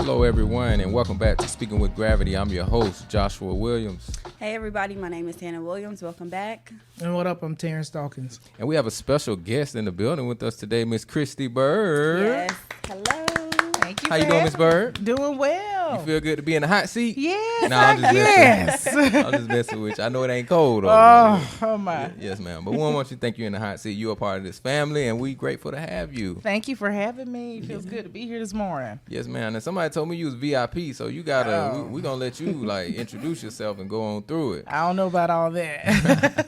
Hello, everyone, and welcome back to Speaking with Gravity. I'm your host, Joshua Williams. Hey, everybody. My name is Hannah Williams. Welcome back. And what up? I'm Terance Dawkins. And we have a special guest in the building with us today, Miss Kristi Byrd. Yes. Hello. Thank you. How you doing, Miss Byrd? Doing well. You feel good to be in the hot seat? Yes. No, I'm just yes. I'm just messing with you. I know it ain't cold, though. Oh my. Yes, ma'am. But we want you to think you're in the hot seat. You're a part of this family, and we grateful to have you. Thank you for having me. It feels good to be here this morning. Yes, ma'am. And somebody told me you was VIP, so you gotta. We gonna let you introduce yourself and go on through it. I don't know about all that.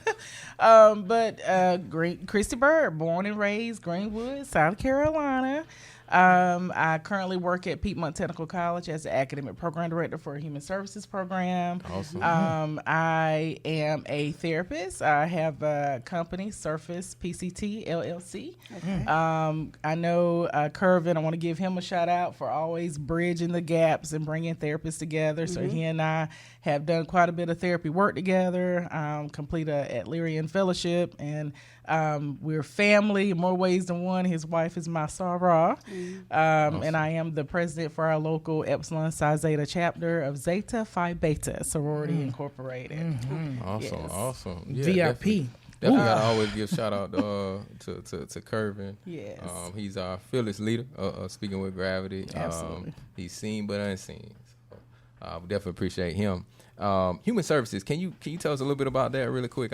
But Kristi Byrd, born and raised Greenwood, South Carolina. I currently work at Piedmont Technical College as the academic program director for a human services program. Awesome. I am a therapist. I have a company, Surface PCT LLC. Okay. I know Curvin. I want to give him a shout out for always bridging the gaps and bringing therapists together. So he and I have done quite a bit of therapy work together, complete a Atlyrian fellowship, and we're family in more ways than one. His wife is my soror. Awesome. And I am the president for our local Epsilon Psi Zeta chapter of Zeta Phi Beta Sorority Incorporated. Awesome. Yes. Awesome. Yeah, VIP. Definitely gotta always give shout out to Curvin. Yes. He's our fearless leader. Speaking with Gravity. Absolutely. He's seen but unseen. So, we definitely appreciate him. Human services. Can you tell us a little bit about that really quick?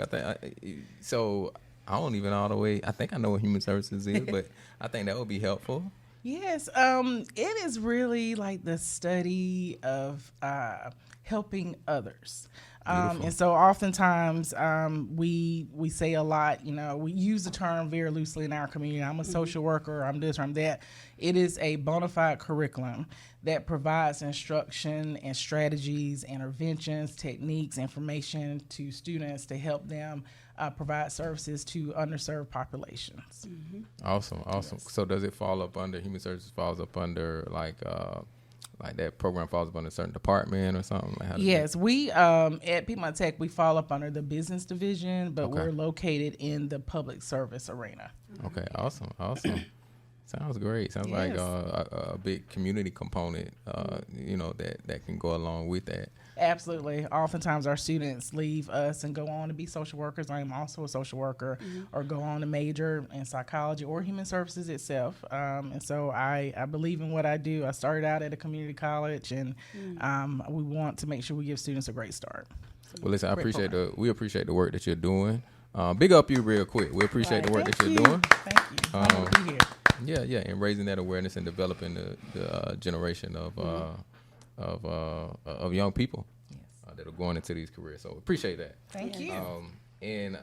I don't even all the way. I think I know what human services is, but I think that would be helpful. Yes, it is really like the study of helping others. And so oftentimes we say a lot, we use the term very loosely in our community. I'm a social worker, I'm this, I'm that. It is a bona fide curriculum that provides instruction and strategies, interventions, techniques, information to students to help them provide services to underserved populations. Awesome. Yes. So does it fall up under human services? Falls up under like that program falls up under a certain department or something? Yes, we at Piedmont Tech we fall up under the business division, but we're located in the public service arena. Okay, awesome. Sounds great. Sounds like a big community component, that can go along with that. Absolutely. Oftentimes our students leave us and go on to be social workers. I am also a social worker, or go on to major in psychology or human services itself. And so I believe in what I do. I started out at a community college, and we want to make sure we give students a great start. So well, listen, we appreciate the work that you're doing. Big up you real quick. We appreciate the work that you're doing. Thank you. I'm to be here. Yeah, and raising that awareness and developing the generation of young people that are going into these careers. So appreciate that. Thank you. And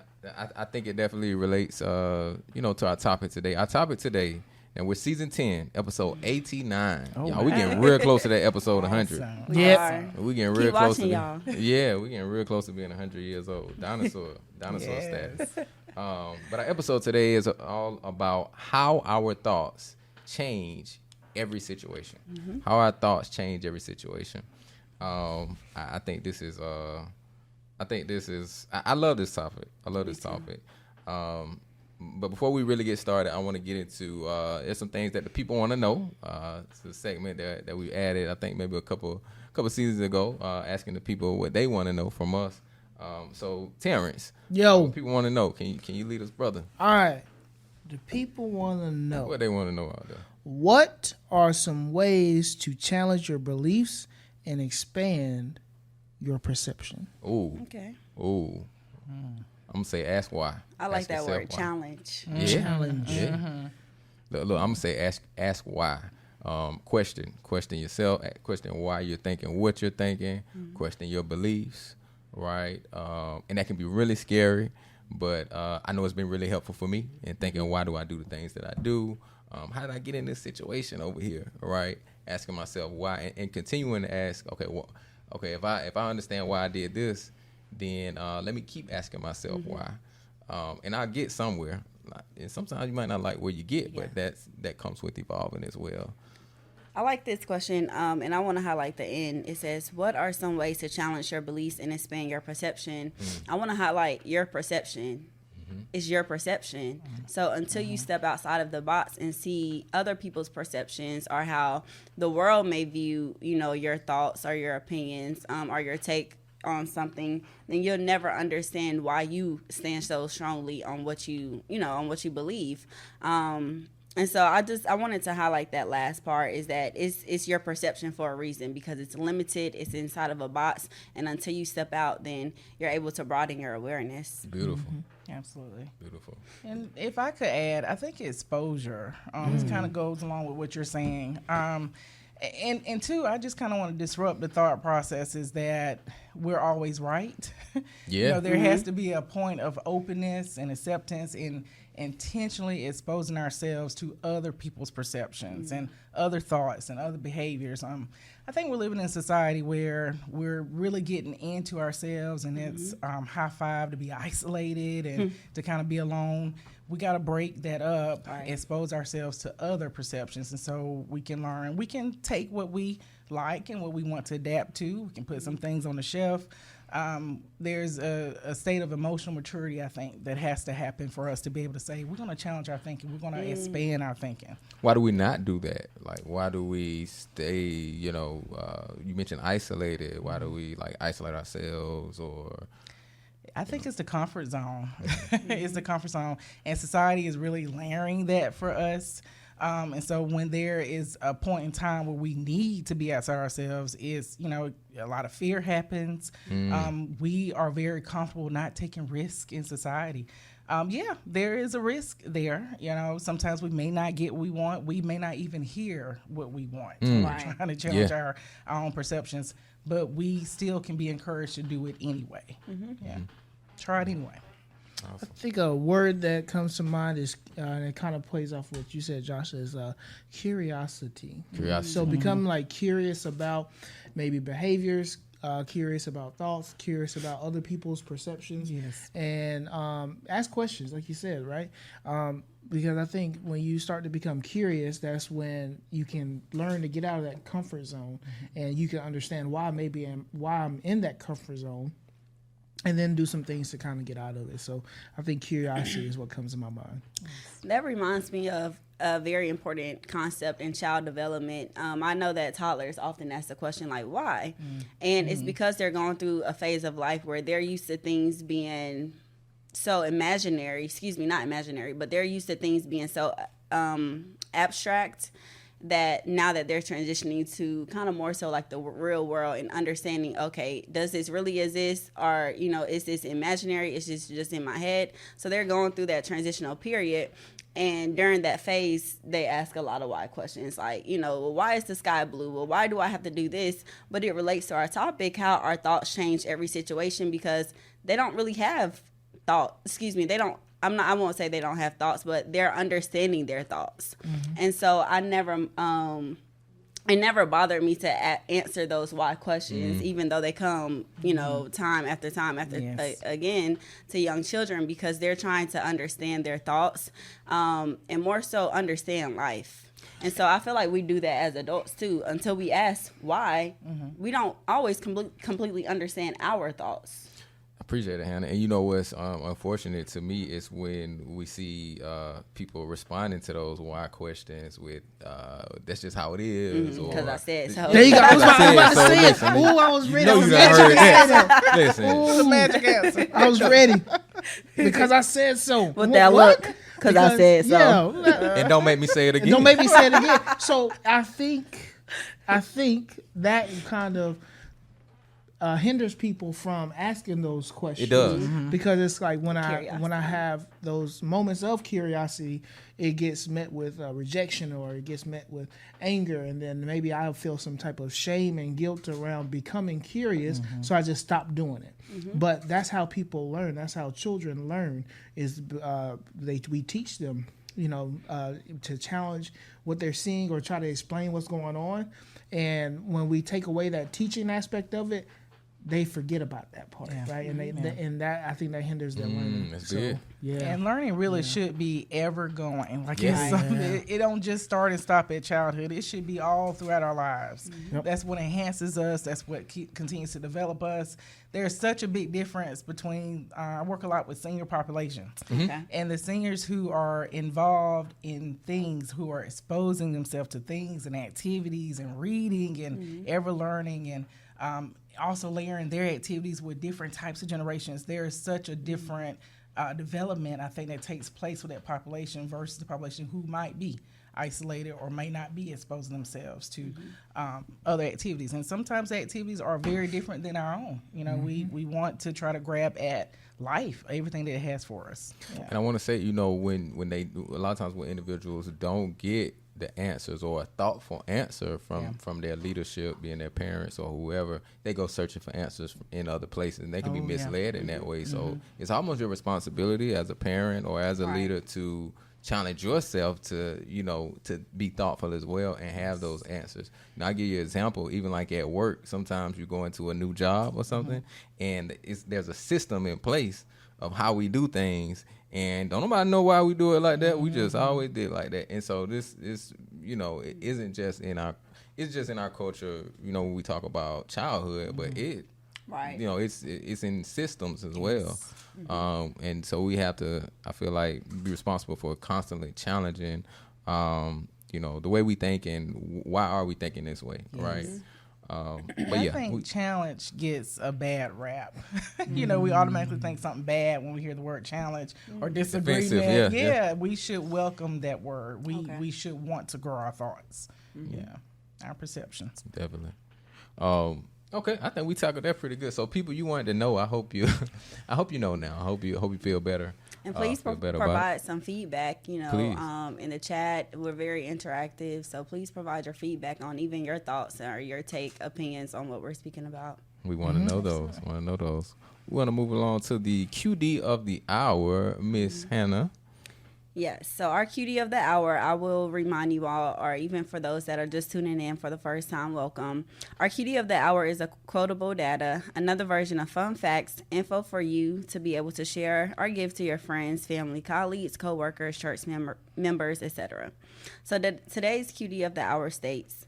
I think it definitely relates, to our topic today. Our topic today, and we're season 10, episode 89. Y'all, we getting real close to that episode 100. Awesome. Yeah. We getting real close to y'all. Yeah, we getting real close to being 100 years old. Dinosaur status. But our episode today is all about how our thoughts change every situation. How our thoughts change every situation. I think this is I love this topic. But before we really get started, I want to get into there's some things that the people want to know. It's a segment that we added, I think maybe a couple seasons ago, asking the people what they want to know from us. So Terance, what people want to know. Can you lead us, brother? All right. The people want to know. What they want to know out there. What are some ways to challenge your beliefs and expand your perception? Ooh. Okay. Ooh. I'm gonna say ask why. I like Ask that yourself word, why. challenge. Yeah. Challenge. Yeah. Look, I'm gonna say ask why. Question yourself. Question why you're thinking what you're thinking. Question your beliefs, right? And that can be really scary, but I know it's been really helpful for me in thinking why do I do the things that I do. How did I get in this situation over here? Right? Asking myself why and continuing to ask. Okay, if I understand why I did this, then let me keep asking myself why, and I'll get somewhere. And sometimes you might not like where you get, but that comes with evolving as well. I like this question, and I want to highlight the end. It says, what are some ways to challenge your beliefs and expand your perception? I want to highlight your perception. is your perception. So until you step outside of the box and see other people's perceptions or how the world may view, your thoughts or your opinions, or your take on something, then you'll never understand why you stand so strongly on what you believe. And so I wanted to highlight that last part, is that it's your perception for a reason, because it's limited, it's inside of a box, and until you step out, then you're able to broaden your awareness. Beautiful. Absolutely. Beautiful. And if I could add, I think exposure it kind of goes along with what you're saying. And two, I just kind of want to disrupt the thought process is that we're always right. Yeah. There has to be a point of openness and acceptance in intentionally exposing ourselves to other people's perceptions and other thoughts and other behaviors. I think we're living in a society where we're really getting into ourselves, and it's high five to be isolated and to kind of be alone. We got to break that up, expose ourselves to other perceptions, and so we can learn. We can take what we like and what we want to adapt to. We can put some things on the shelf. There's a state of emotional maturity, I think, that has to happen for us to be able to say, we're going to challenge our thinking. We're going to expand our thinking. Why do we not do that? Like, why do we stay, you mentioned isolated. Why do we, isolate ourselves or... I think it's the comfort zone. It's the comfort zone. And society is really layering that for us. And so when there is a point in time where we need to be outside ourselves, a lot of fear happens. We are very comfortable not taking risk in society. There is a risk there. Sometimes we may not get what we want. We may not even hear what we want. We're trying to challenge our own perceptions, but we still can be encouraged to do it anyway. Try it anyway. Awesome. I think a word that comes to mind is, and it kind of plays off what you said, Josh, is curiosity. So become curious about maybe behaviors, curious about thoughts, curious about other people's perceptions, and ask questions, like you said, right? Because I think when you start to become curious, that's when you can learn to get out of that comfort zone, and you can understand why I'm in that comfort zone, and then do some things to kind of get out of it. So I think curiosity is what comes to my mind. That reminds me of a very important concept in child development. I know that toddlers often ask the question, why? And it's because they're going through a phase of life where they're used to things being so imaginary. Excuse me, not imaginary, but they're used to things being so abstract, that now that they're transitioning to kind of more so the real world and understanding, okay, does this really exist, or is this imaginary, is this just in my head? So they're going through that transitional period, and during that phase they ask a lot of why questions, why is the sky blue? Well, why do I have to do this? But it relates to our topic, how our thoughts change every situation, because they don't really have I won't say they don't have thoughts, but they're understanding their thoughts. And so it never bothered me to answer those why questions, even though they come, time after time again to young children, because they're trying to understand their thoughts, and more so understand life. And so I feel like we do that as adults too. Until we ask why, we don't always completely understand our thoughts. Appreciate it, Hannah. And you know what's unfortunate to me is when we see people responding to those why questions with that's just how it is. Because I said so. There you go. I was about to say it. Ooh, I was ready. You heard that. Listen. Ooh, the magic answer. I was ready. Because I said so. With that look. Because I said so. Yeah. And don't make me say it again. Don't make me say it again. So I think that kind of hinders people from asking those questions. It does. Because it's like when I have those moments of curiosity, it gets met with rejection, or it gets met with anger, and then maybe I'll feel some type of shame and guilt around becoming curious, so I just stop doing it. But that's how people learn. That's how children learn, is we teach them, to challenge what they're seeing or try to explain what's going on. And when we take away that teaching aspect of it, they forget about that part, right? And and that I think that hinders their learning. That's good. Yeah, and learning really should be ever going. Like it's something, it don't just start and stop at childhood. It should be all throughout our lives. Yep. That's what enhances us. That's what continues to develop us. There's such a big difference between. I work a lot with senior populations, and the seniors who are involved in things, who are exposing themselves to things and activities and reading and ever learning and. Also layering their activities with different types of generations. There is such a different development, I think, that takes place with that population versus the population who might be isolated or may not be exposing themselves to other activities. And sometimes the activities are very different than our own. You know, we want to try to grab at life, everything that it has for us. Yeah. And I want to say, you know, when they, a lot of times when individuals don't get the answers or a thoughtful answer from their leadership, being their parents or whoever, they go searching for answers in other places, and they can be misled in that way. So it's almost your responsibility as a parent or as a leader to challenge yourself to, you know, to be thoughtful as well and have those answers. Now, I'll give you an example. Even like at work, sometimes you go into a new job or something, and there's a system in place of how we do things, and don't nobody know why we do it like that. We just always did like that. And so this is, you know, it isn't just in our, it's just in our culture, you know, when we talk about childhood, but it, you know, it's in systems as well. And so we have to, I feel like, be responsible for constantly challenging, you know, the way we think and why are we thinking this way, right? But I think challenge gets a bad rap. You know, we automatically think something bad when we hear the word challenge or disagreement. Yeah, we should welcome that word. We should want to grow our thoughts. Yeah, our perceptions. Definitely. Okay, I think we tackled that pretty good. So, people, you wanted to know. I hope you know now. I hope you feel better. And please provide some feedback. You know, in the chat, we're very interactive. So please provide your feedback on even your thoughts or your opinions on what we're speaking about. We want to know those. We want to move along to the QD of the hour, Miss Hannah. Yes. So our QD of the hour, I will remind you all, or even for those that are just tuning in for the first time, welcome. Our QD of the hour is a quotable data, another version of fun facts, info for you to be able to share or give to your friends, family, colleagues, coworkers, church members, etc. So today's QD of the hour states,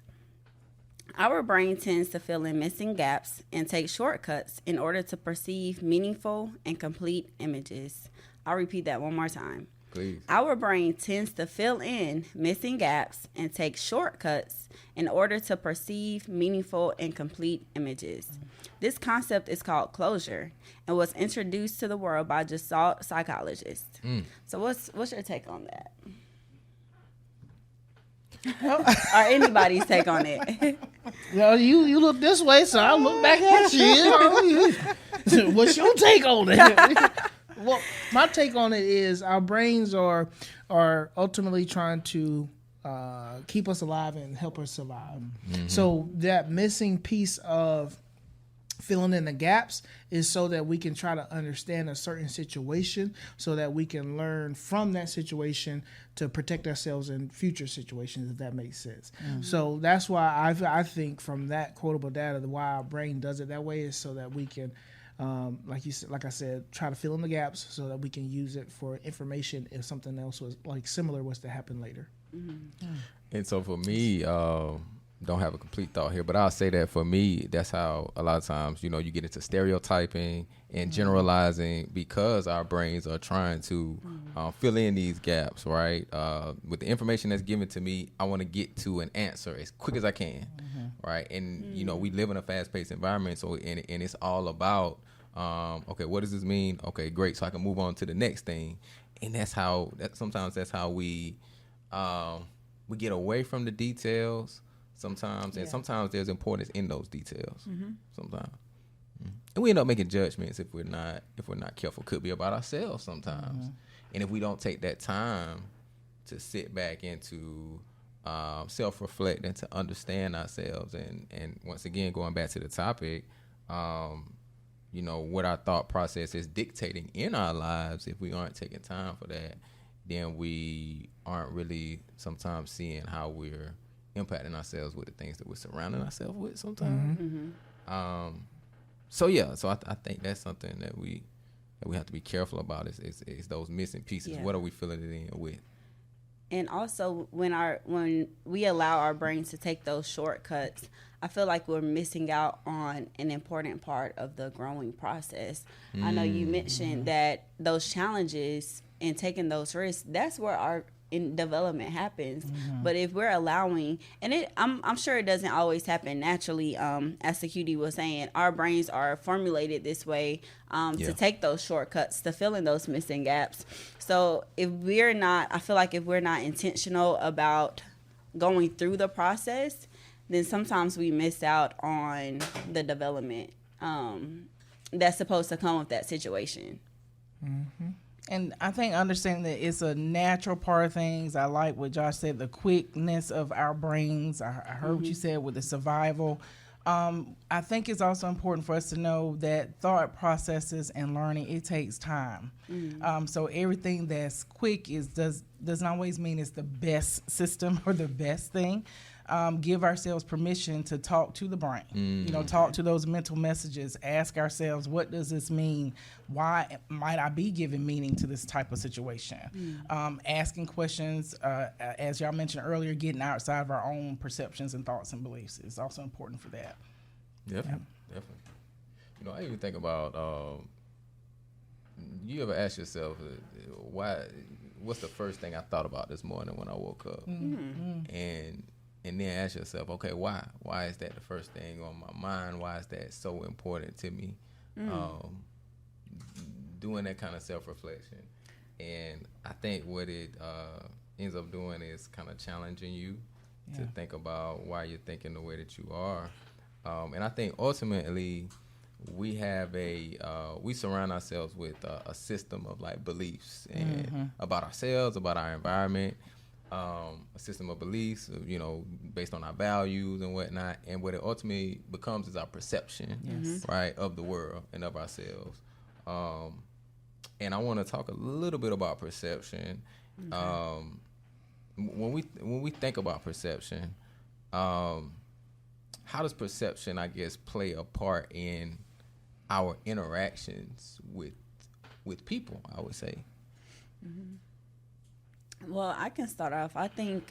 our brain tends to fill in missing gaps and take shortcuts in order to perceive meaningful and complete images. I'll repeat that one more time. Please. Our brain tends to fill in missing gaps and take shortcuts in order to perceive meaningful and complete images. This concept is called closure and was introduced to the world by Gestalt psychologists. So what's your take on that? Or anybody's take on it? Well, you look this way, so I look back at you. What's your take on it? Well, my take on it is our brains are ultimately trying to keep us alive and help us survive. So that missing piece of filling in the gaps is so that we can try to understand a certain situation so that we can learn from that situation to protect ourselves in future situations, if that makes sense. So that's why I think from that quotable data, why our brain does it that way is so that we can like I said, try to fill in the gaps so that we can use it for information if something else was like similar was to happen later. And so for me, don't have a complete thought here, but I'll say that for me, that's how a lot of times, you know, you get into stereotyping and generalizing because our brains are trying to fill in these gaps, right? With the information that's given to me, I want to get to an answer as quick as I can, right? And, you know, we live in a fast-paced environment, so and it's all about, okay, what does this mean? Okay, great, so I can move on to the next thing. And sometimes that's how we get away from the details sometimes, and sometimes there's importance in those details. Sometimes, and we end up making judgments if we're not careful. Could be about ourselves sometimes, and if we don't take that time to sit back and to self-reflect and to understand ourselves, and once again going back to the topic, you know, what our thought process is dictating in our lives. If we aren't taking time for that, then we aren't really sometimes seeing how we're impacting ourselves with the things that we're surrounding ourselves with sometimes. So I think that's something that we have to be careful about is those missing pieces. What are we filling it in with? And also, when we allow our brains to take those shortcuts, I feel like we're missing out on an important part of the growing process. I know you mentioned that those challenges and taking those risks, that's where our development happens. But if we're allowing, and I'm sure it doesn't always happen naturally, as Security was saying, our brains are formulated this way to take those shortcuts, to fill in those missing gaps. So I feel like if we're not intentional about going through the process, then sometimes we miss out on the development that's supposed to come with that situation. And I think understanding that it's a natural part of things. I like what Josh said, the quickness of our brains. I heard what you said with the survival. I think it's also important for us to know that thought processes and learning, it takes time. So everything that's quick doesn't always mean it's the best system or the best thing. Give ourselves permission to talk to the brain, talk to those mental messages, ask ourselves, what does this mean? Why might I be giving meaning to this type of situation? Asking questions, as y'all mentioned earlier, getting outside of our own perceptions and thoughts and beliefs is also important for that. Definitely. I even think about, you ever ask yourself, what's the first thing I thought about this morning when I woke up? And then ask yourself, okay, why? Why is that the first thing on my mind? Why is that so important to me? Doing that kind of self-reflection. And I think what it ends up doing is kind of challenging you to think about why you're thinking the way that you are. And I think ultimately we have we surround ourselves with a system of like beliefs and about ourselves, about our environment. A system of beliefs, based on our values and whatnot. And what it ultimately becomes is our perception, right, of the world and of ourselves. And I want to talk a little bit about perception. Okay. When we think about perception, how does perception, I guess, play a part in our interactions with people, I would say? Well, I can start off. I think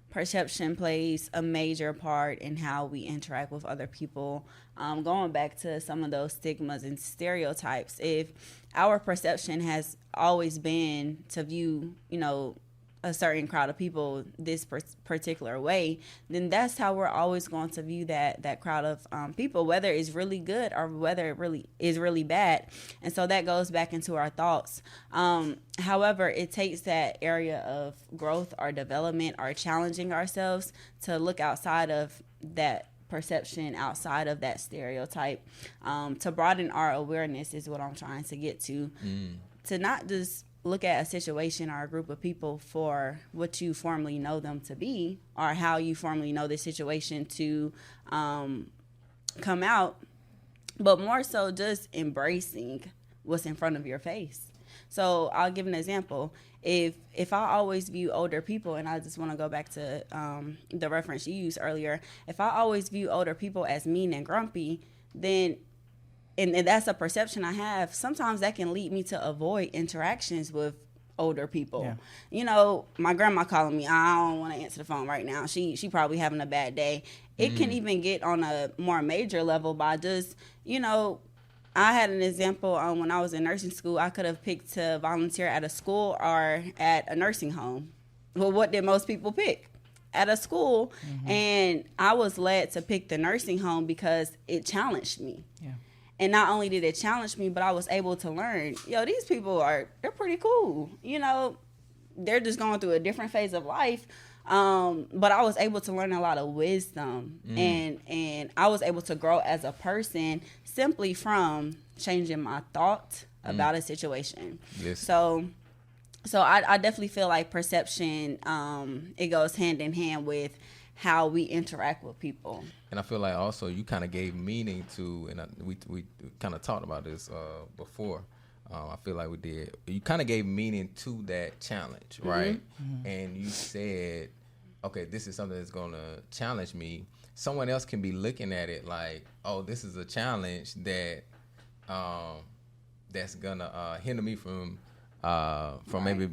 perception plays a major part in how we interact with other people. Going back to some of those stigmas and stereotypes, if our perception has always been to view, a certain crowd of people this particular way, then that's how we're always going to view that crowd of people, whether it's really good or whether it really is really bad. And so that goes back into our thoughts. However, it takes that area of growth or development or challenging ourselves to look outside of that perception, outside of that stereotype, to broaden our awareness is what I'm trying to get to. To not just look at a situation or a group of people for what you formerly know them to be or how you formerly know the situation to come out, but more so just embracing what's in front of your face. So I'll give an example. If I always view older people, and I just want to go back to the reference you used earlier, if I always view older people as mean and grumpy, then and that's a perception I have, sometimes that can lead me to avoid interactions with older people. My grandma calling me, I don't want to answer the phone right now. She probably having a bad day. It can even get on a more major level by just, I had an example when I was in nursing school. I could have picked to volunteer at a school or at a nursing home. Well, what did most people pick? At a school. And I was led to pick the nursing home because it challenged me. And not only did it challenge me, but I was able to learn, these people they're pretty cool. They're just going through a different phase of life. But I was able to learn a lot of wisdom and I was able to grow as a person simply from changing my thought about a situation. Yes. So I definitely feel like perception, it goes hand in hand with how we interact with people. And I feel like also you kind of gave meaning to, and we kind of talked about this before. I feel like we did. You kind of gave meaning to that challenge, right? And you said, okay, this is something that's going to challenge me, someone else can be looking at it like, oh, this is a challenge that that's going to hinder me from maybe,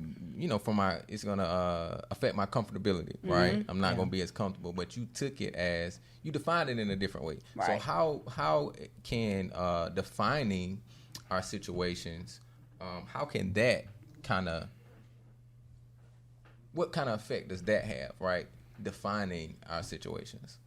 from it's going to affect my comfortability, right? I'm not going to be as comfortable, but you took it as, you defined it in a different way. Right. So how can defining our situations, how can that what kind of effect does that have, right? Defining our situations.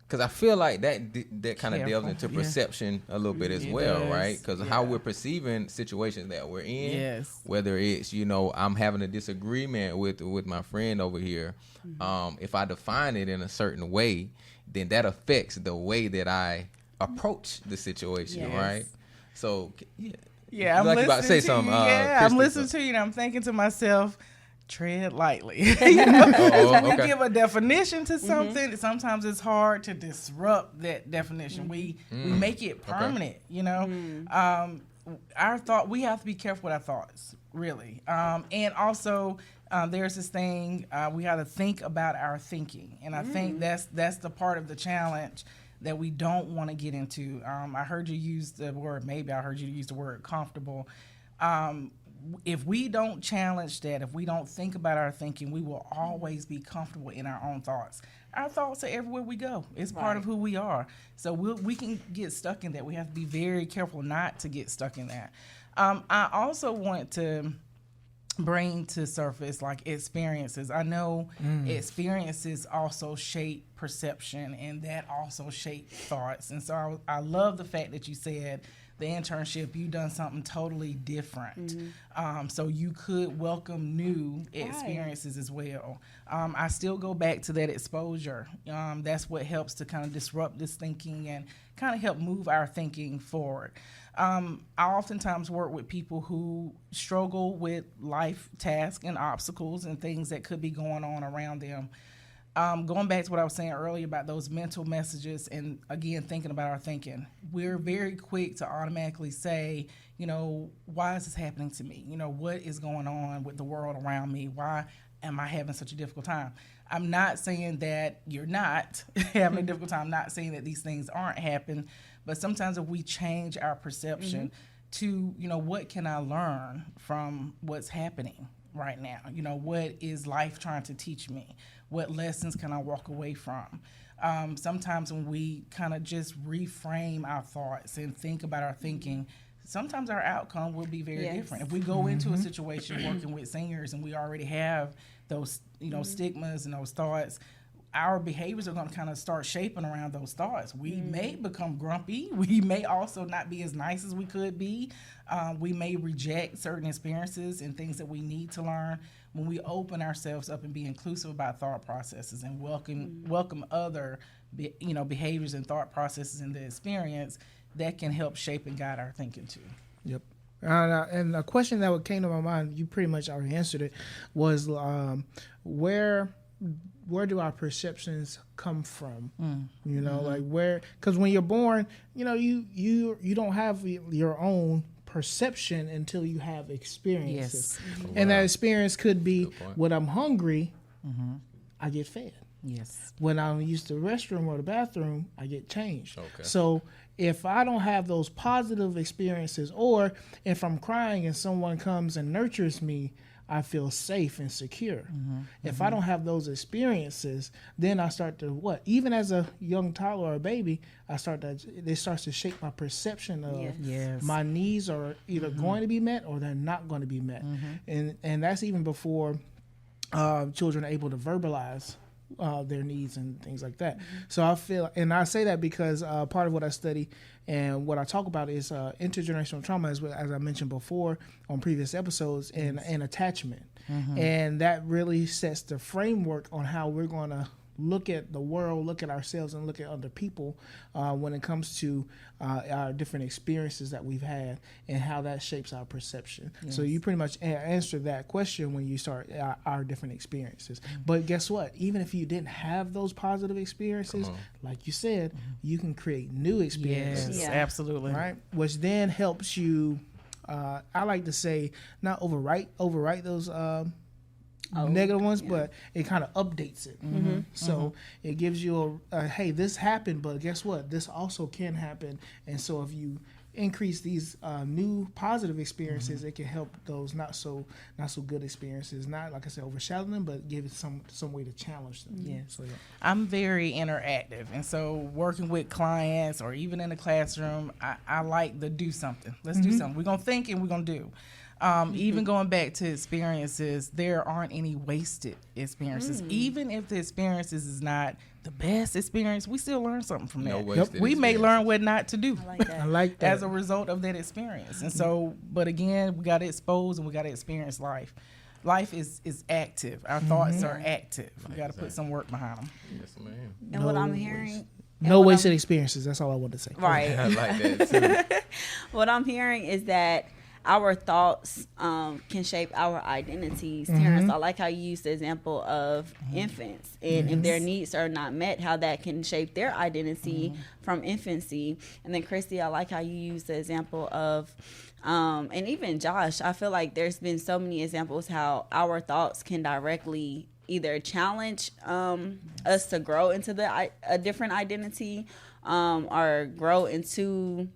Because I feel like that kind of delves into perception a little bit as well, right? Because how we're perceiving situations that we're in, whether it's, I'm having a disagreement with my friend over here, if I define it in a certain way, then that affects the way that I approach the situation, right? So, I'm listening about to say something. I'm listening to you, and I'm thinking to myself, tread lightly. When we give a definition to something, sometimes it's hard to disrupt that definition. We make it permanent, Our thought, we have to be careful with our thoughts, really. And also, there's this thing, we have to think about our thinking. And I think that's the part of the challenge that we don't want to get into. I heard you use the word, maybe I heard you use the word comfortable. If we don't challenge that, if we don't think about our thinking, we will always be comfortable in our own thoughts. Our thoughts are everywhere we go. It's part of who we are. So we can get stuck in that. We have to be very careful not to get stuck in that. I also want to bring to surface like experiences. I know experiences also shape perception, and that also shape thoughts. And so I love the fact that you said the internship, you done something totally different. So you could welcome new experiences as well. I still go back to that exposure. That's what helps to kind of disrupt this thinking and kind of help move our thinking forward. I oftentimes work with people who struggle with life tasks and obstacles and things that could be going on around them. Going back to what I was saying earlier about those mental messages and, again, thinking about our thinking, we're very quick to automatically say, why is this happening to me? What is going on with the world around me? Why am I having such a difficult time? I'm not saying that you're not having a difficult time. I'm not saying that these things aren't happening. But sometimes if we change our perception to, what can I learn from what's happening right now? What is life trying to teach me? What lessons can I walk away from? Sometimes when we kind of just reframe our thoughts and think about our thinking, sometimes our outcome will be very different. If we go into a situation working with seniors and we already have those, stigmas and those thoughts, our behaviors are going to kind of start shaping around those thoughts. We may become grumpy. We may also not be as nice as we could be. We may reject certain experiences and things that we need to learn. When we open ourselves up and be inclusive about thought processes and welcome other behaviors and thought processes in the experience, that can help shape and guide our thinking too. Yep. And a question that came to my mind, you pretty much already answered it, was where do our perceptions come from? Like where? Because when you're born, you don't have your own perception until you have experiences. And that experience could be when I'm hungry, I get fed. When I use the restroom or the bathroom, I get changed. So if I don't have those positive experiences, or if I'm crying and someone comes and nurtures me, I feel safe and secure. If I don't have those experiences, then I start to even as a young toddler or a baby, it starts to shape my perception of my needs are either going to be met or they're not going to be met. And that's even before children are able to verbalize their needs and things like that. So I feel, and I say that because part of what I study and what I talk about is intergenerational trauma, as I mentioned before on previous episodes, and attachment. And that really sets the framework on how we're going to look at the world, look at ourselves, and look at other people when it comes to our different experiences that we've had and how that shapes our perception. So you pretty much answered that question when you start our different experiences. But guess what? Even if you didn't have those positive experiences, like you said, you can create new experiences. Absolutely. Right? Which then helps you, I like to say, not overwrite those negative ones, but it kind of updates it. So it gives you a hey, this happened, but guess what? This also can happen. And so if you increase these new positive experiences, it can help those not so good experiences. Not, like I said, overshadow them, but give it some way to challenge them. Yeah. So I'm very interactive, and so working with clients or even in the classroom, I like to do something. Let's do something. We're gonna think and we're gonna do. Even going back to experiences, there aren't any wasted experiences. Even if the experiences is not the best experience, we still learn something from that. We may learn what not to do. I like that. As a result of that experience. And so, but again, we got to expose and we got to experience life. Life is active. Our thoughts are active. We got to put some work behind them. Yes, ma'am. And what I'm hearing... No wasted experiences. That's all I wanted to say. Right. I like that too. What I'm hearing is that our thoughts can shape our identities. Terance, I like how you used the example of infants, and if their needs are not met, how that can shape their identity from infancy. And then Kristi, I like how you used the example of and even Josh, I feel like there's been so many examples how our thoughts can directly either challenge us to grow into a different identity or grow into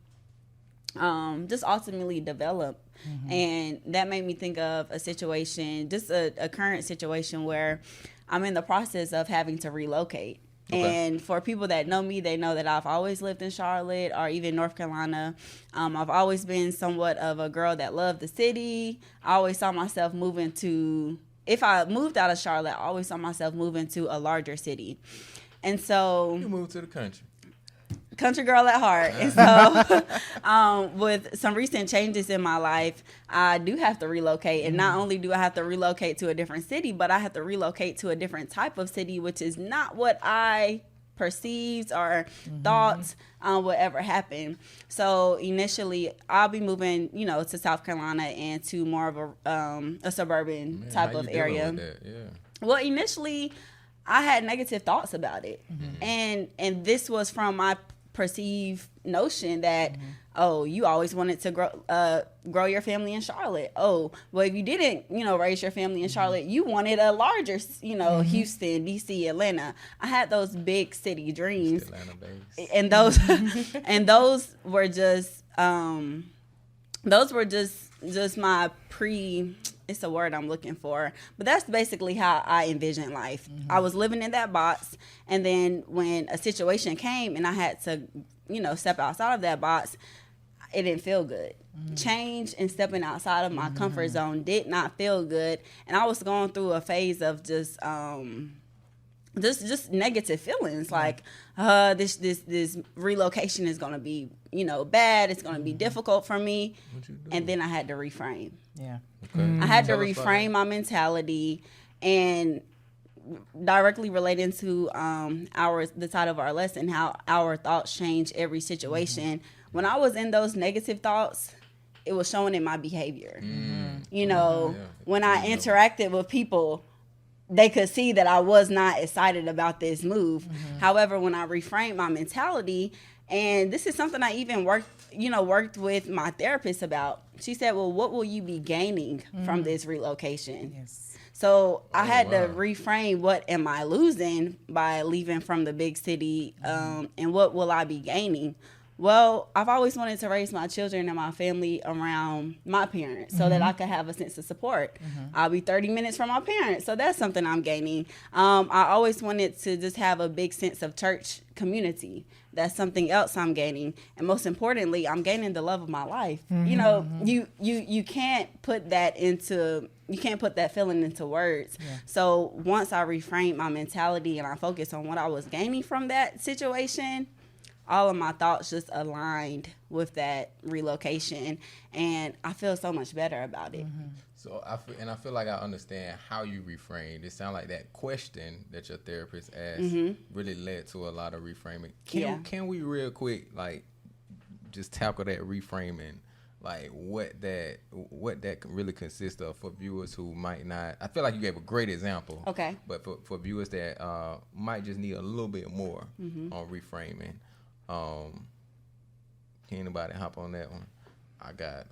just ultimately develop. And that made me think of a situation, just a current situation where I'm in the process of having to relocate. Okay. And for people that know me, they know that I've always lived in Charlotte or even North Carolina. I've always been somewhat of a girl that loved the city. I always saw myself moving to, if I moved out of Charlotte, I always saw myself moving to a larger city. And so... You moved to the country. Country girl at heart. And so with some recent changes in my life, I do have to relocate. And not only do I have to relocate to a different city, but I have to relocate to a different type of city, which is not what I perceived or thought would ever happen. So initially, I'll be moving, to South Carolina and to more of a suburban type of area. Well, initially, I had negative thoughts about it. And this was from my perceived notion that you always wanted to grow your family in Charlotte. Oh, well, if you didn't raise your family in Charlotte, you wanted a larger Houston, DC, Atlanta. I had those big city dreams, and those and those were just my it's a word I'm looking for, but that's basically how I envisioned life. I was living in that box, and then when a situation came and I had to, step outside of that box, it didn't feel good. Change and stepping outside of my comfort zone did not feel good, and I was going through a phase of just negative feelings, like this relocation is going to be bad, it's going to be difficult for me. And then I had to reframe. I had to reframe my mentality, and directly relating to the title of our lesson, how our thoughts change every situation. When I was in those negative thoughts, it was showing in my behavior. When I interacted with people, they could see that I was not excited about this move. However, when I reframed my mentality, and this is something I even worked with my therapist about, she said, well, what will you be gaining from this relocation? So I had to reframe, what am I losing by leaving from the big city, and what will I be gaining? Well, I've always wanted to raise my children and my family around my parents so that I could have a sense of support. I'll be 30 minutes from my parents, so that's something I'm gaining. I always wanted to just have a big sense of church community. That's something else I'm gaining. And most importantly, I'm gaining the love of my life. You can't put that feeling into words. So once I reframed my mentality and I focused on what I was gaining from that situation, all of my thoughts just aligned with that relocation, and I feel so much better about it. So I feel like I understand how you reframed. It sounds like that question that your therapist asked really led to a lot of reframing. Can we real quick just tackle that reframing, what that really consists of for viewers who might not? I feel like you gave a great example. Okay. But for viewers that might just need a little bit more on reframing. Can anybody hop on that one? I got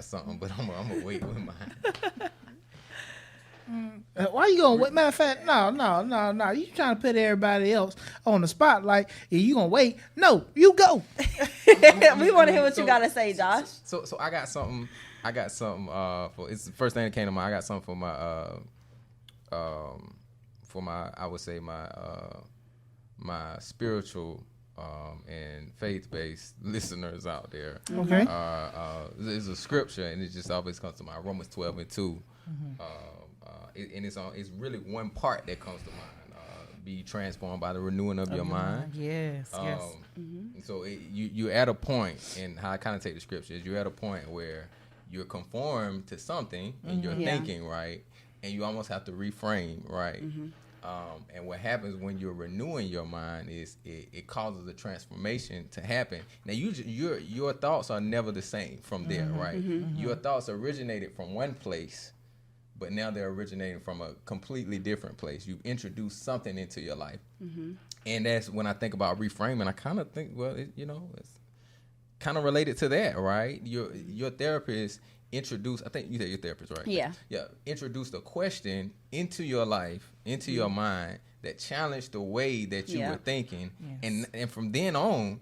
something, but I'm gonna wait with mine. Why you going to wait? Matter of fact, no. You trying to put everybody else on the spotlight. And you going to wait? No, you go. We want to hear what you got to say, Josh. So I got something. For it's the first thing that came to mind. I got something for my I would say my spiritual and faith-based listeners out there. Okay. There's a scripture, and it just always comes to mind. Romans 12:2. And it's really one part that comes to mind. Be transformed by the renewing of your mind. Yes. So you're at a point, and how I kind of take the scripture is you're at a point where you're conformed to something in your thinking, right? And you almost have to reframe, right? And what happens when you're renewing your mind is it causes a transformation to happen. Now, your thoughts are never the same from there, right? Your thoughts originated from one place, but now they're originating from a completely different place. You've introduced something into your life. And that's when I think about reframing, I kind of think, well, it's kind of related to that, right? Your therapist introduced, I think you said your therapist, right? Yeah. Introduced a question into your life, into your mind that challenged the way that you were thinking. Yes. And from then on,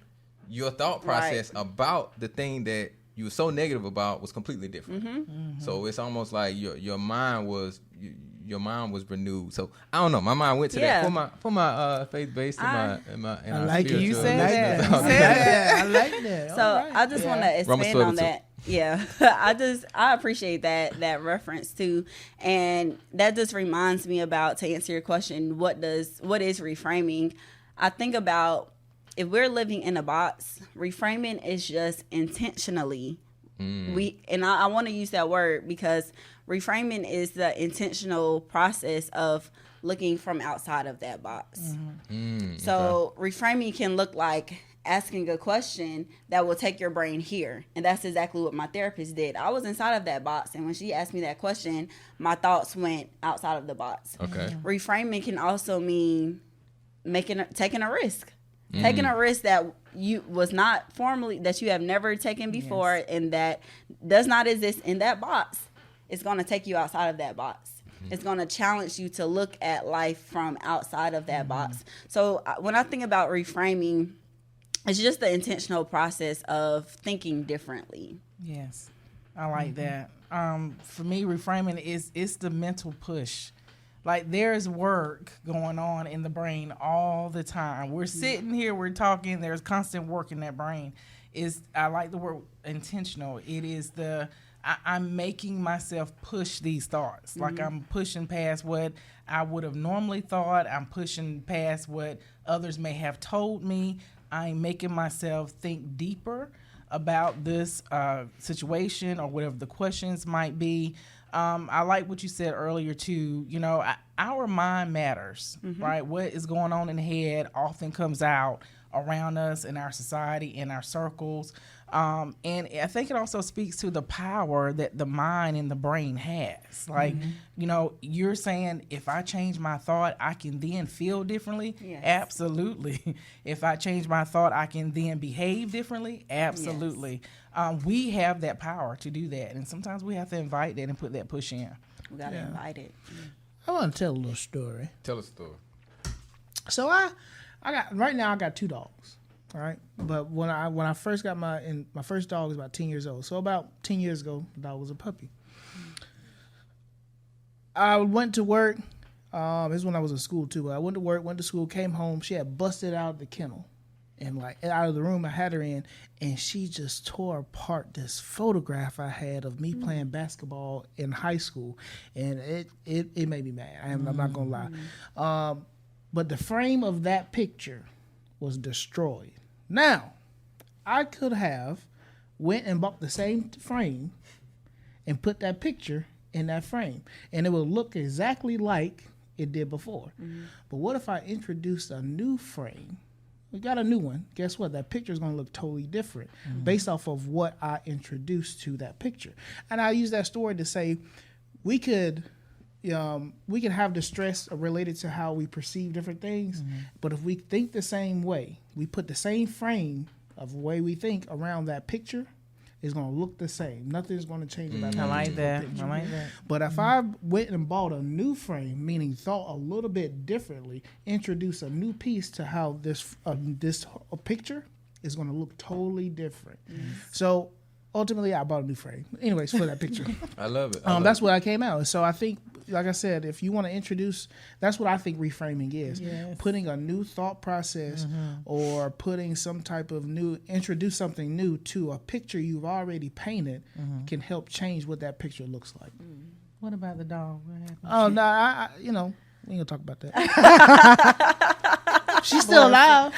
your thought process about the thing that you were so negative about was completely different. So it's almost like your mind was renewed. So I don't know. My mind went to that for my faith based and my I like it. You said that. I like that. So I just want to expand on that. Yeah, I appreciate that reference too, and that just reminds me about, to answer your question, what is reframing? I think about, if we're living in a box, reframing is just intentionally. I want to use that word because reframing is the intentional process of looking from outside of that box. So reframing can look like asking a question that will take your brain here. And that's exactly what my therapist did. I was inside of that box, and when she asked me that question, my thoughts went outside of the box. Okay. Reframing can also mean taking a risk. Taking a risk that you have never taken before, and that does not exist in that box. It's going to take you outside of that box. It's going to challenge you to look at life from outside of that box. So when I think about reframing, it's just the intentional process of thinking differently. Yes, I like that. For me, reframing it's the mental push. Like, there's work going on in the brain all the time. We're sitting here, we're talking, there's constant work in that brain. I like the word intentional. It is I'm making myself push these thoughts. Like, I'm pushing past what I would have normally thought. I'm pushing past what others may have told me. I'm making myself think deeper about this situation or whatever the questions might be. I like what you said earlier too. Our mind matters, right? What is going on in the head often comes out around us in our society, in our circles. And I think it also speaks to the power that the mind and the brain has. Like, you're saying, if I change my thought, I can then feel differently. Yes. Absolutely. If I change my thought, I can then behave differently. Absolutely. Yes. We have that power to do that. And sometimes we have to invite that and put that push in. We got to invite it. I want to tell a little story. Tell a story. So I got 2 dogs. All right, but when I first got my first dog was about 10 years old. So about 10 years ago, the dog was a puppy. I went to work. This is when I was in school too. I went to work, went to school, came home. She had busted out of the kennel, and out of the room I had her in, and she just tore apart this photograph I had of me playing basketball in high school, and it made me mad. I'm not gonna lie, but the frame of that picture was destroyed. Now, I could have went and bought the same frame and put that picture in that frame, and it would look exactly like it did before. But what if I introduced a new frame? We got a new one. Guess what? That picture is going to look totally different based off of what I introduced to that picture. And I use that story to say we could have distress related to how we perceive different things, but if we think the same way, we put the same frame of the way we think around that picture, is going to look the same. Nothing's going to change about that. I like that. Picture. I like that. But if I went and bought a new frame, meaning thought a little bit differently, introduce a new piece to how this picture is going to look totally different. So ultimately, I bought a new frame. Anyways, for that picture. I love it. That's what I came out. So I think, like I said, if you want to introduce, that's what I think reframing is. Yes. Putting a new thought process or putting some type of introduce something new to a picture you've already painted can help change what that picture looks like. What about the dog? What happened? Oh, no, I we ain't going to talk about that. She's still alive.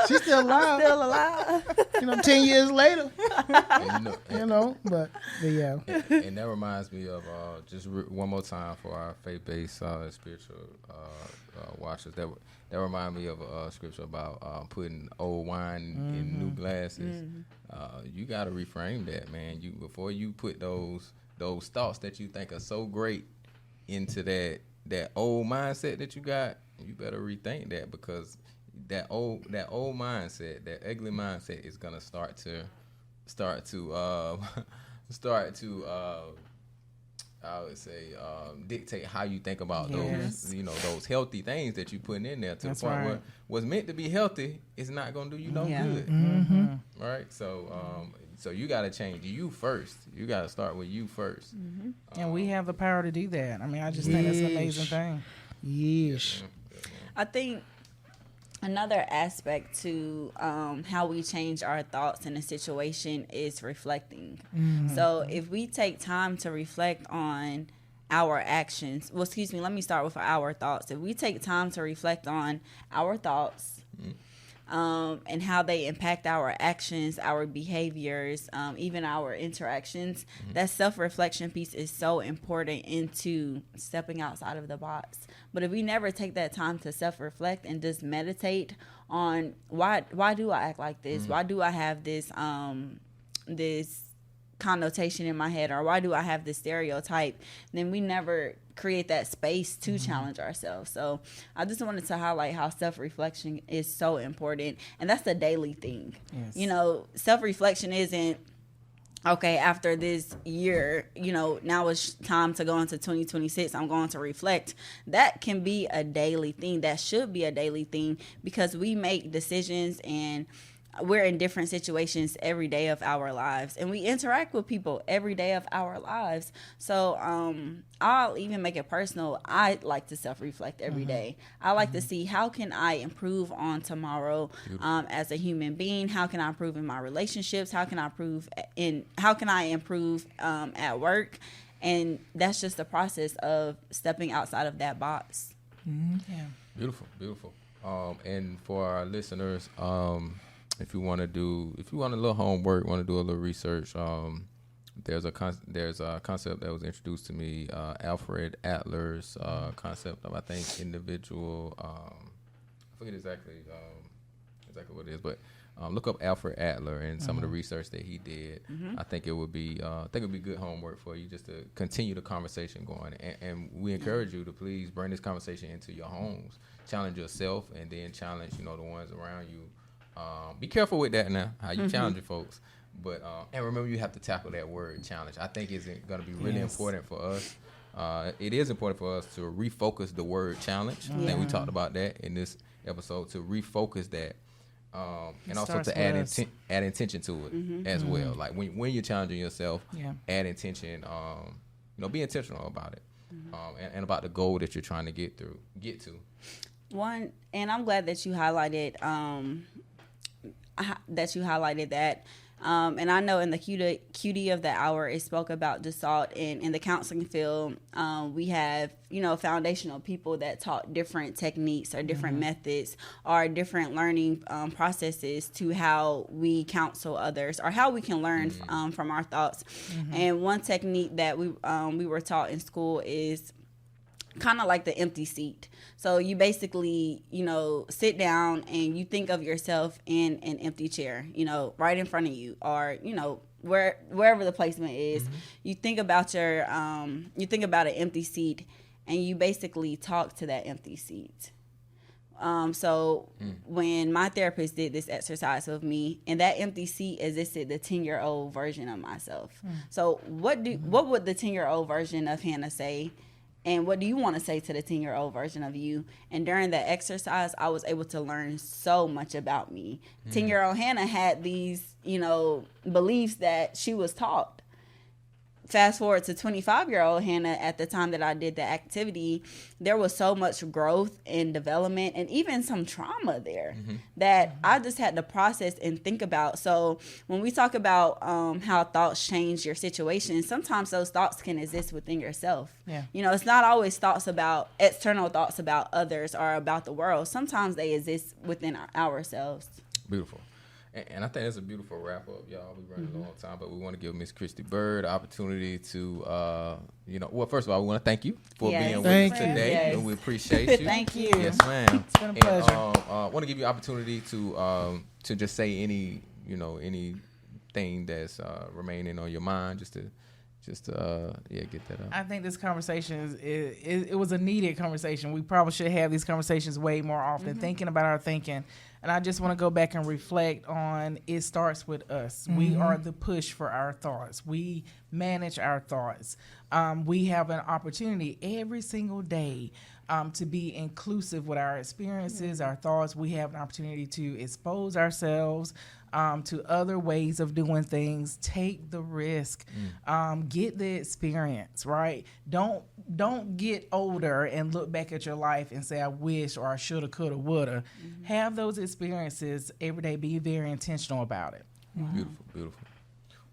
She's still alive. Still alive. 10 years later. And, but yeah. And that reminds me of just one more time for our faith-based spiritual watchers. That remind me of a scripture about putting old wine in new glasses. You got to reframe that, man. Before you put those thoughts that you think are so great into that old mindset that you got. You better rethink that, because that old mindset, that ugly mindset, is gonna start to I would say dictate how you think about those healthy things that you putting in there, to the point where what's meant to be healthy is not gonna do you no good. Right? So you got to change you first. You got to start with you first. And we have the power to do that. I mean, I just think that's an amazing thing. Yes. I think another aspect to how we change our thoughts in a situation is reflecting. So if we take time to reflect on our actions, let me start with our thoughts. If we take time to reflect on our thoughts, and how they impact our actions, our behaviors, even our interactions, that self-reflection piece is so important into stepping outside of the box. But if we never take that time to self-reflect and just meditate on why do I act like this? Why do I have this this connotation in my head, or why do I have this stereotype? Then we never create that space to challenge ourselves. So I just wanted to highlight how self-reflection is so important, and that's a daily thing. Yes. Self-reflection isn't okay, after this year, now it's time to go into 2026, I'm going to reflect. That can be a daily thing. That should be a daily thing, because we make decisions and we're in different situations every day of our lives, and we interact with people every day of our lives. So I'll even make it personal. I like to self-reflect every day. I like to see, how can I improve on tomorrow as a human being? How can I improve in my relationships? How can I improve at work? And that's just the process of stepping outside of that box. Yeah. Beautiful. And for our listeners, if you want a little homework, want to do a little research, there's a concept that was introduced to me, Alfred Adler's concept of, I think, individual. I forget exactly what it is, but look up Alfred Adler and some of the research that he did. I think it would be good homework for you, just to continue the conversation going. And we encourage you to please bring this conversation into your homes, challenge yourself, and then challenge the ones around you. Be careful with that now, how you challenge folks. But and remember, you have to tackle that word challenge. I think it's going to be really important for us. It is important for us to refocus the word challenge. I think we talked about that in this episode, to refocus that. And also to add intention to it as well. Like when you're challenging yourself, add intention. Be intentional about it, and about the goal that you're trying to get to. One, and I'm glad that you highlighted that. And I know in the QD of the hour, it spoke about DeSalt. And in the counseling field, we have, foundational people that taught different techniques or different methods or different learning processes to how we counsel others, or how we can learn from our thoughts. And one technique that we were taught in school is kind of like the empty seat. So you basically, sit down and you think of yourself in an empty chair, right in front of you, or, wherever the placement is. You think about an empty seat, and you basically talk to that empty seat. So when my therapist did this exercise with me, in that empty seat existed the 10-year-old version of myself. So what would the 10-year-old version of Hannah say? And what do you want to say to the 10-year-old version of you? And during that exercise, I was able to learn so much about me. 10-year-old Hannah had these, beliefs that she was taught. Fast forward to 25-year-old Hannah, at the time that I did the activity, there was so much growth and development and even some trauma there that I just had to process and think about. So when we talk about how thoughts change your situation, sometimes those thoughts can exist within yourself. Yeah. It's not always external thoughts about others or about the world. Sometimes they exist within ourselves. Beautiful. And I think that's a beautiful wrap up, y'all. We're running a long time, but we want to give Miss Kristi Byrd the opportunity to, well, first of all, we want to thank you for being with us today. Yes. And we appreciate you. Thank you. Yes, ma'am. It's been a pleasure. I want to give you opportunity to just say anything that's remaining on your mind, just to get that up. I think this conversation it was a needed conversation. We probably should have these conversations way more often, thinking about our thinking. And I just want to go back and reflect on it starts with us. We are the push for our thoughts. We manage our thoughts. We have an opportunity every single day to be inclusive with our experiences, our thoughts. We have an opportunity to expose ourselves to other ways of doing things. Take the risk. Get the experience, right? Don't get older and look back at your life and say, I wish, or I shoulda, coulda, woulda. Have those experiences every day. Be very intentional about it. Beautiful, beautiful.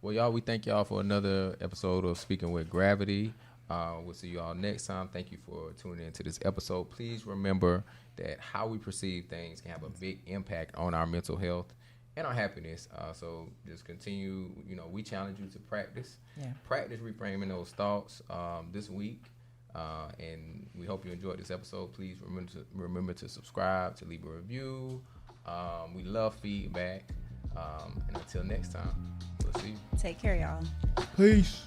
Well, y'all, we thank y'all for another episode of Speaking with Gravity. We'll see you all next time. Thank you for tuning into this episode. Please remember that how we perceive things can have a big impact on our mental health and our happiness. So just continue, we challenge you to practice reframing those thoughts this week. And we hope you enjoyed this episode. Please remember to subscribe, to leave a review. We love feedback. And until next time, we'll see you. Take care, y'all. Peace.